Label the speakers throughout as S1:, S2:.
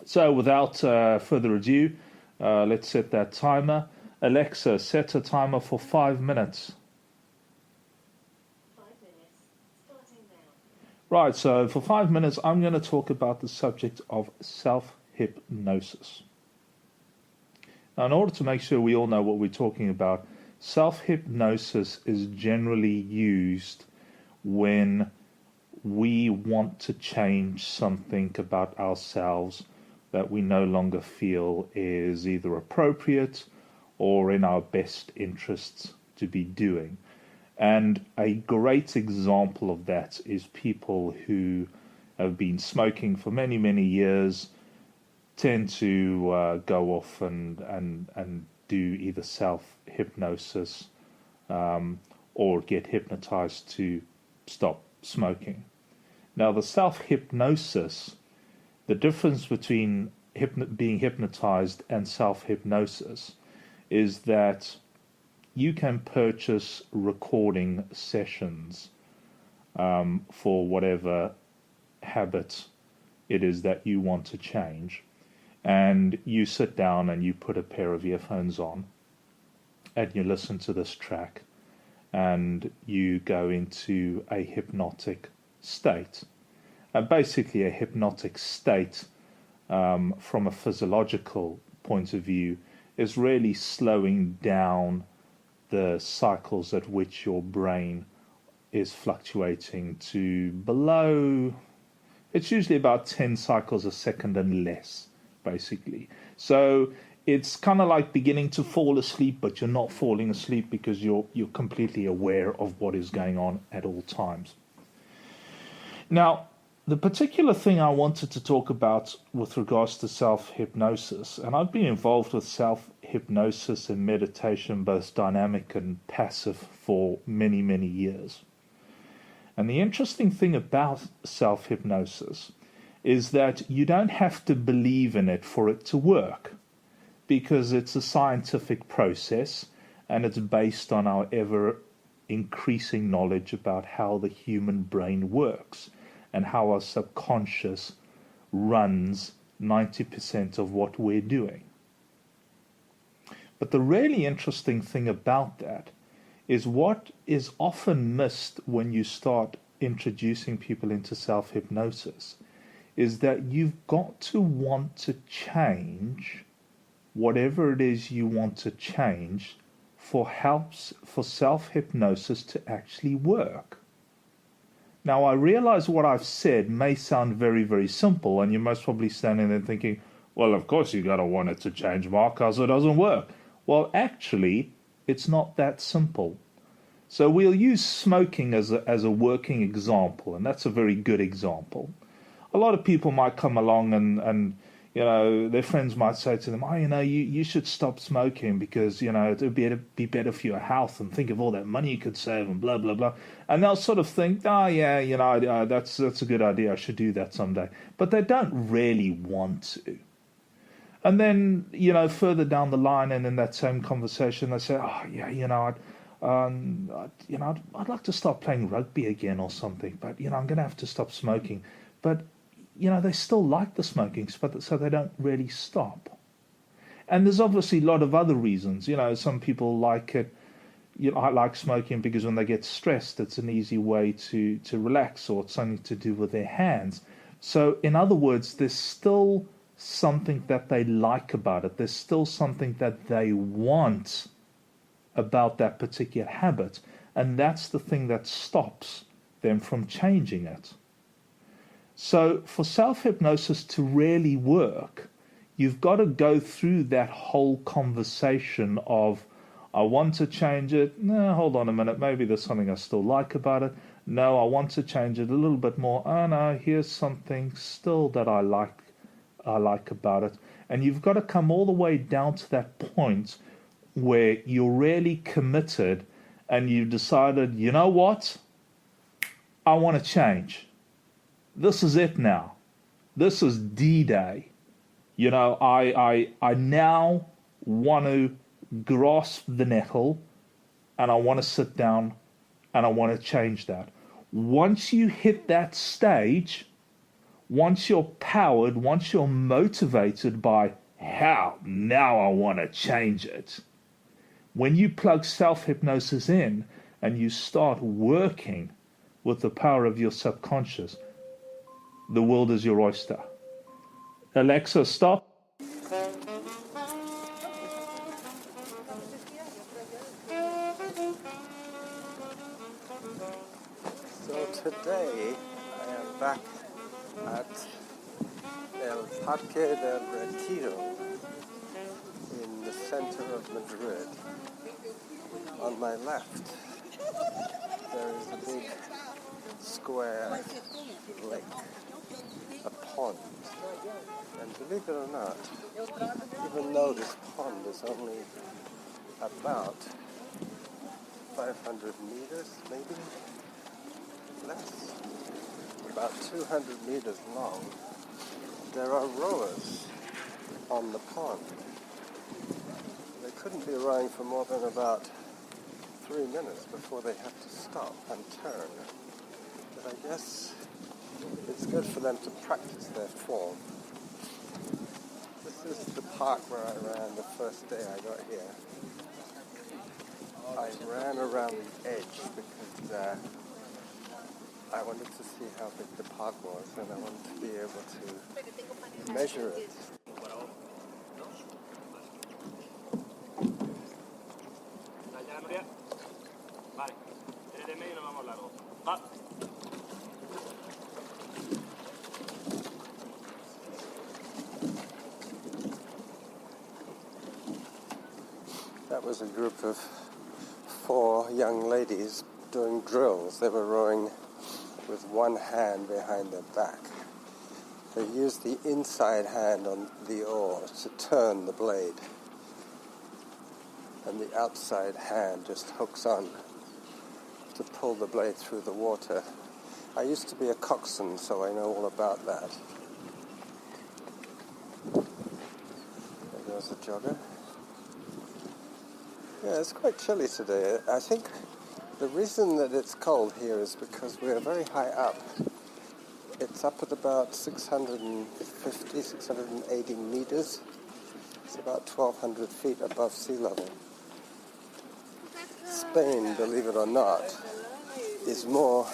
S1: So without further ado, let's set that timer. Alexa, set a timer for 5 minutes.
S2: 5 minutes, starting now.
S1: Right, so for 5 minutes, I'm going to talk about the subject of self-hypnosis. Now, in order to make sure we all know what we're talking about, self-hypnosis is generally used when we want to change something about ourselves that we no longer feel is either appropriate or in our best interests to be doing. And a great example of that is people who have been smoking for many, many years tend to go off and do either self-hypnosis or get hypnotized to stop smoking. Now, the self-hypnosis, the difference between being hypnotized and self-hypnosis is that you can purchase recording sessions for whatever habit it is that you want to change. And you sit down and you put a pair of earphones on and you listen to this track and you go into a hypnotic state. And basically a hypnotic state from a physiological point of view is really slowing down the cycles at which your brain is fluctuating to below, it's usually about 10 cycles a second and less, basically. So it's kind of like beginning to fall asleep, but you're not falling asleep because you're completely aware of what is going on at all times. Now, the particular thing I wanted to talk about with regards to self-hypnosis, and I've been involved with self-hypnosis and meditation, both dynamic and passive, for many, many years. And the interesting thing about self-hypnosis is that you don't have to believe in it for it to work, because it's a scientific process and it's based on our ever increasing knowledge about how the human brain works and how our subconscious runs 90% of what we're doing. But the really interesting thing about that is what is often missed when you start introducing people into self-hypnosis is that you've got to want to change whatever it is you want to change for self-hypnosis to actually work. Now, I realize what I've said may sound very, very simple, and you're most probably standing there thinking, well, of course you got to want it to change, Mark, because it doesn't work. Well, actually, it's not that simple. So we'll use smoking as a working example, and that's a very good example. A lot of people might come along and you know, their friends might say to them, oh, you know, you should stop smoking because, you know, it would be better for your health, and think of all that money you could save and blah, blah, blah. And they'll sort of think, oh, yeah, you know, that's a good idea. I should do that someday. But they don't really want to. And then, you know, further down the line and in that same conversation, they say, oh, yeah, you know, I'd like to start playing rugby again or something, but, you know, I'm going to have to stop smoking. But you know, they still like the smoking, so they don't really stop. And there's obviously a lot of other reasons. You know, some people like it. You know, I like smoking because when they get stressed, it's an easy way to relax, or it's something to do with their hands. So, in other words, there's still something that they like about it. There's still something that they want about that particular habit. And that's the thing that stops them from changing it. So for self-hypnosis to really work, you've got to go through that whole conversation of, I want to change it. No, hold on a minute. Maybe there's something I still like about it. No, I want to change it a little bit more. Oh no, here's something still that I like about it. And you've got to come all the way down to that point where you're really committed and you've decided, you know what? I want to change. This is it now. This is D-Day. You know, I now want to grasp the nettle, and I want to sit down and I want to change that. Once you hit that stage, once you're powered, once you're motivated by how, now I want to change it, when you plug self-hypnosis in and you start working with the power of your subconscious, the world is your oyster. Alexa, stop.
S3: So today I am back at El Parque del Retiro in the center of Madrid. On my left there is a big square lake, a pond, and believe it or not, even though this pond is only about 500 meters, maybe less, about 200 meters long, there are rowers on the pond. They couldn't be rowing for more than about 3 minutes before they have to stop and turn. But I guess it's good for them to practice their form. This is the park where I ran the first day I got here. I ran around the edge because I wanted to see how big the park was, and I wanted to be able to measure it. That was a group of 4 young ladies doing drills. They were rowing with one hand behind their back. They used the inside hand on the oar to turn the blade, and the outside hand just hooks on to pull the blade through the water. I used to be a coxswain, so I know all about that. There goes a jogger. Yeah, it's quite chilly today. I think the reason that it's cold here is because we're very high up. It's up at about 650, 680 meters. It's about 1,200 feet above sea level. Spain, believe it or not, is more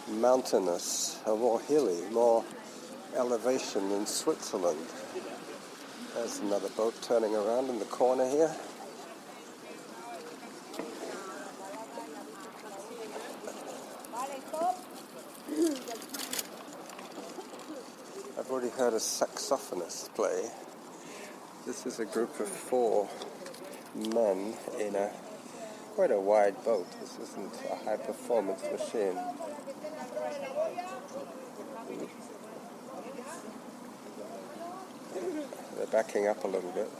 S3: mountainous, or more hilly, more elevation than Switzerland. There's another boat turning around in the corner here. I've already heard a saxophonist play. This is a group of 4 men in quite a wide boat. This isn't a high-performance machine. They're backing up a little bit.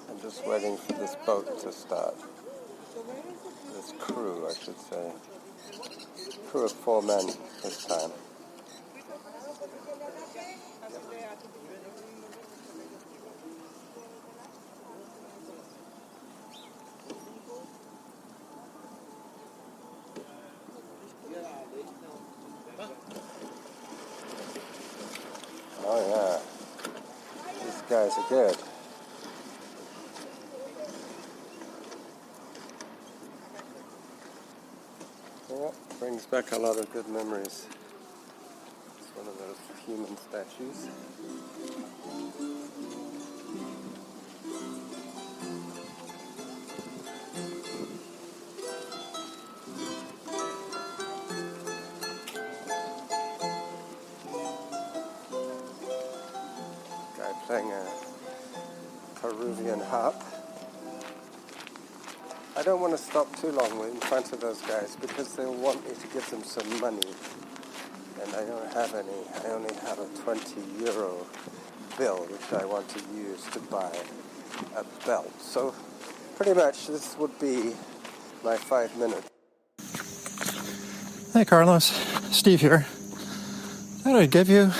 S3: I'm just waiting for this boat to start. This crew, I should say. Crew of 4 men this time. Oh yeah, these guys are good. Yeah, brings back a lot of good memories. It's one of those human statues. Guy playing a Peruvian harp. I don't want to stop too long in front of those guys because they'll want me to give them some money, and I don't have any. I only have a €20 bill which I want to use to buy a belt. So pretty much this would be my 5 minutes.
S4: Hey Carlos, Steve here. Thought I'd give you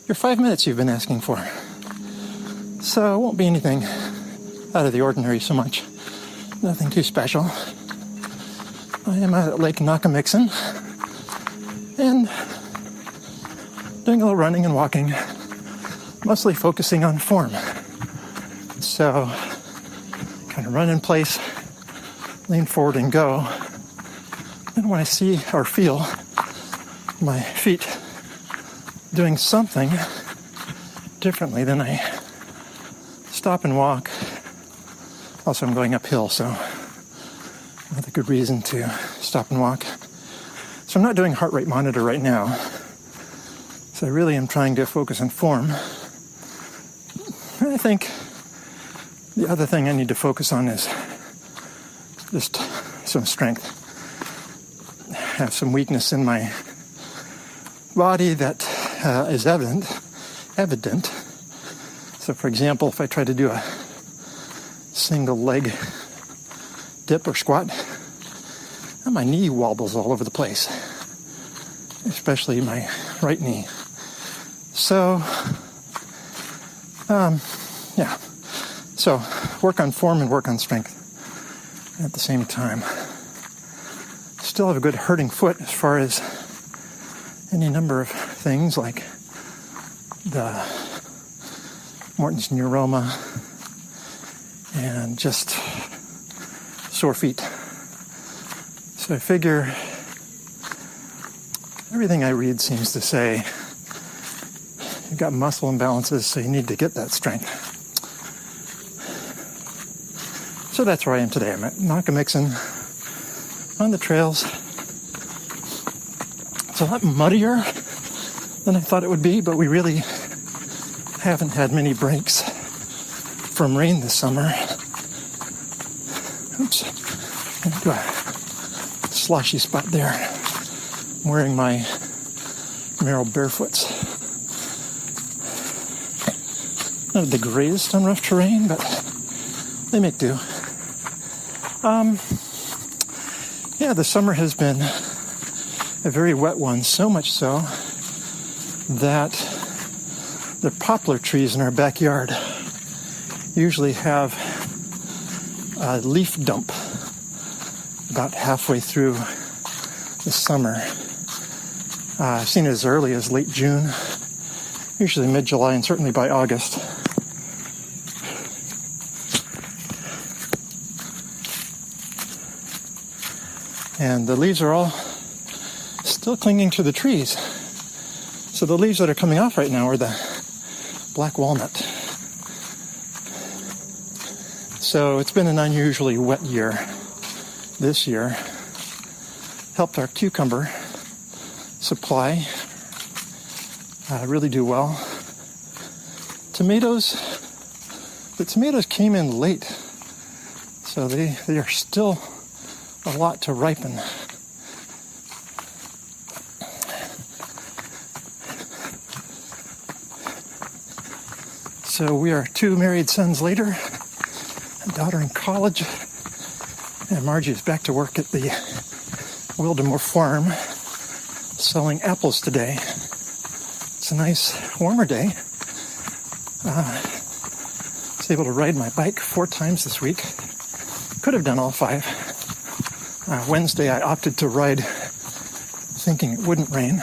S4: your 5 minutes you've been asking for. So it won't be anything out of the ordinary so much. Nothing too special. I am out at Lake Nakamixon and doing a little running and walking, mostly focusing on form. So kind of run in place, lean forward and go. And when I see or feel my feet doing something differently, then I stop and walk. Also, I'm going uphill, so another good reason to stop and walk. So I'm not doing heart rate monitor right now. So I really am trying to focus on form. And I think the other thing I need to focus on is just some strength. I have some weakness in my body that is evident. So for example, if I try to do a single leg dip or squat, my knee wobbles all over the place, especially my right knee. So, yeah. So work on form and work on strength at the same time. Still have a good hurting foot as far as any number of things like the Morton's neuroma and just sore feet. So I figure everything I read seems to say you've got muscle imbalances, so you need to get that strength. So that's where I am today. I'm at Nakamixon on the trails. It's a lot muddier than I thought it would be, but we really haven't had many breaks from rain this summer. Oops. Into a sloshy spot there. I'm wearing my Merrell barefoots. Not the greatest on rough terrain, but they make do. Yeah, the summer has been a very wet one, so much so that the poplar trees in our backyard usually have a leaf dump about halfway through the summer. I've seen it as early as late June, usually mid-July, and certainly by August. And the leaves are all still clinging to the trees. So the leaves that are coming off right now are the black walnut. So it's been an unusually wet year this year. Helped our cucumber supply really do well. The tomatoes came in late, so they are still a lot to ripen. So we are 2 married sons later, a daughter in college, and Margie is back to work at the Wildemore farm selling apples today. It's a nice warmer day. I was able to ride my bike 4 times this week. Could have done all 5. Wednesday I opted to ride thinking it wouldn't rain,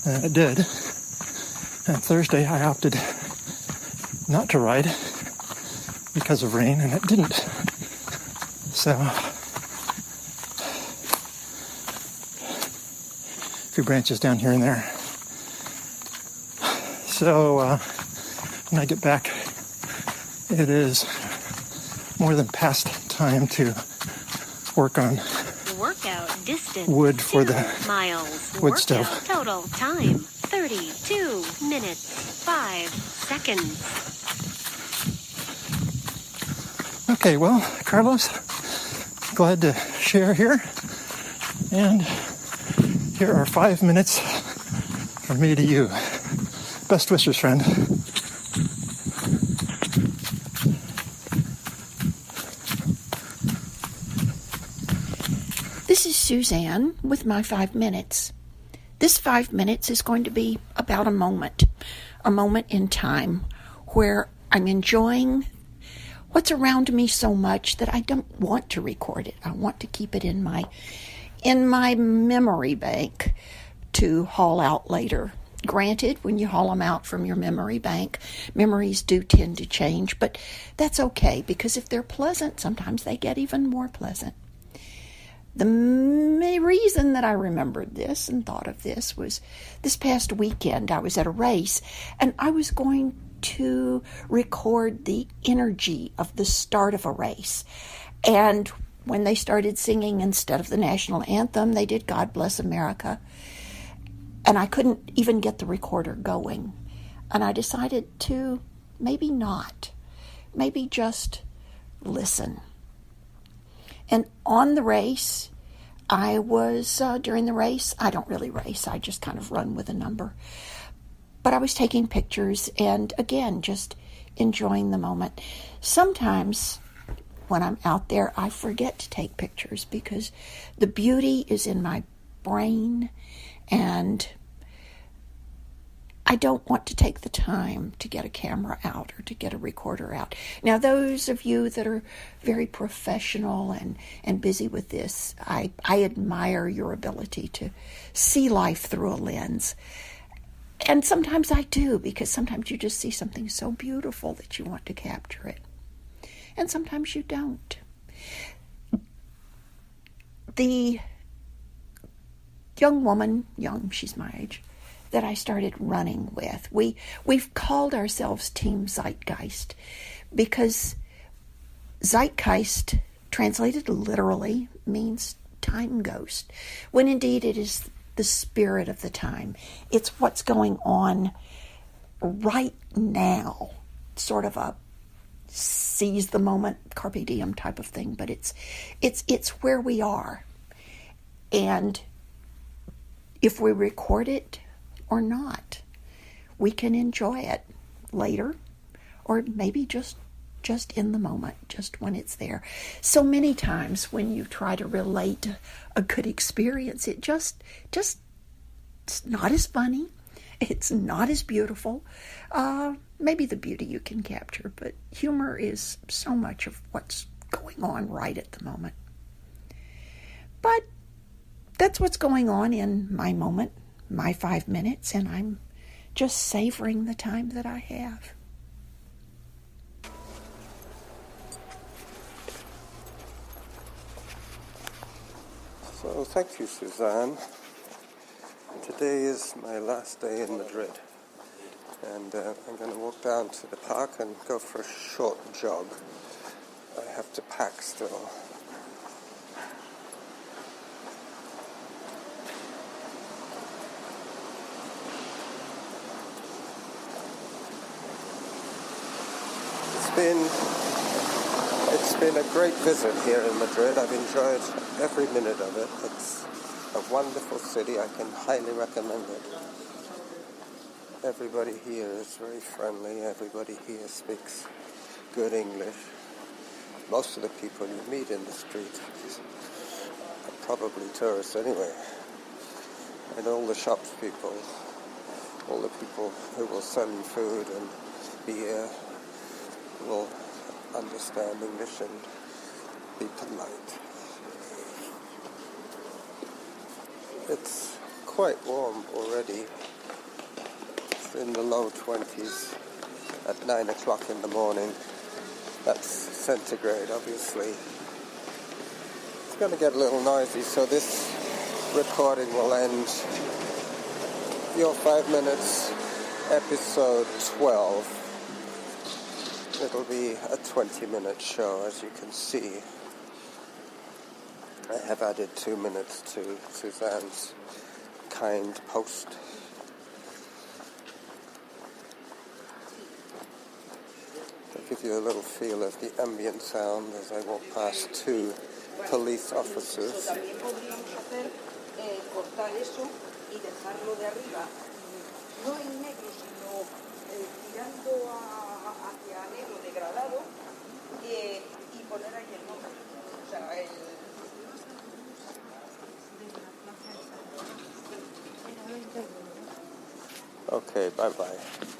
S4: and it did. And Thursday I opted not to ride because of rain, and it didn't. So, a few branches down here and there. So, when I get back, it is more than past time to work on
S2: Workout distance
S4: wood for the
S2: miles.
S4: wood stove.
S2: Total time 32 minutes 5 seconds.
S4: Okay, well, Carlos, glad to share here. And here are 5 minutes from me to you. Best wishes, friend.
S5: This is Suzanne with my 5 minutes. This 5 minutes is going to be about a moment in time where I'm enjoying what's around me so much that I don't want to record it. I want to keep it in my memory bank to haul out later. Granted, when you haul them out from your memory bank, memories do tend to change, but that's okay, because if they're pleasant, sometimes they get even more pleasant. The reason that I remembered this and thought of this was this past weekend I was at a race, and I was going to record the energy of the start of a race. And when they started singing, instead of the national anthem, they did God Bless America. And I couldn't even get the recorder going. And I decided to maybe not. Maybe just listen. And on the race, I was, during the race, I don't really race. I just kind of run with a number. But I was taking pictures and, again, just enjoying the moment. Sometimes when I'm out there, I forget to take pictures because the beauty is in my brain, and I don't want to take the time to get a camera out or to get a recorder out. Now, those of you that are very professional and busy with this, I admire your ability to see life through a lens. And sometimes I do, because sometimes you just see something so beautiful that you want to capture it. And sometimes you don't. The young woman, she's my age, that I started running with, we've called ourselves Team Zeitgeist, because Zeitgeist, translated literally, means time ghost, when indeed it is the spirit of the time. It's what's going on right now, sort of a seize the moment, carpe diem type of thing, but it's where we are. And if we record it or not, we can enjoy it later, or maybe just in the moment, just when it's there. So many times when you try to relate a good experience, it just it's not as funny, it's not as beautiful. Maybe the beauty you can capture, but humor is so much of what's going on right at the moment. But that's what's going on in my moment, my 5 minutes, and I'm just savoring the time that I have.
S3: So thank you, Suzanne. Today is my last day in Madrid, and I'm going to walk down to the park and go for a short jog. I have to pack still. It's been a great visit here in Madrid. I've enjoyed every minute of it. It's a wonderful city. I can highly recommend it. Everybody here is very friendly. Everybody here speaks good English. Most of the people you meet in the street are probably tourists anyway. And all the shops people, all the people who will sell you food and beer will understand English and be polite. It's quite warm already. It's in the low 20s at 9 o'clock in the morning. That's centigrade, obviously. It's going to get a little noisy, so this recording will end. Your 5 minutes, episode 12. It'll be a 20-minute show, as you can see. I have added 2 minutes to Suzanne's kind post. I'll give you a little feel of the ambient sound as I walk past 2 police officers. Okay, bye-bye.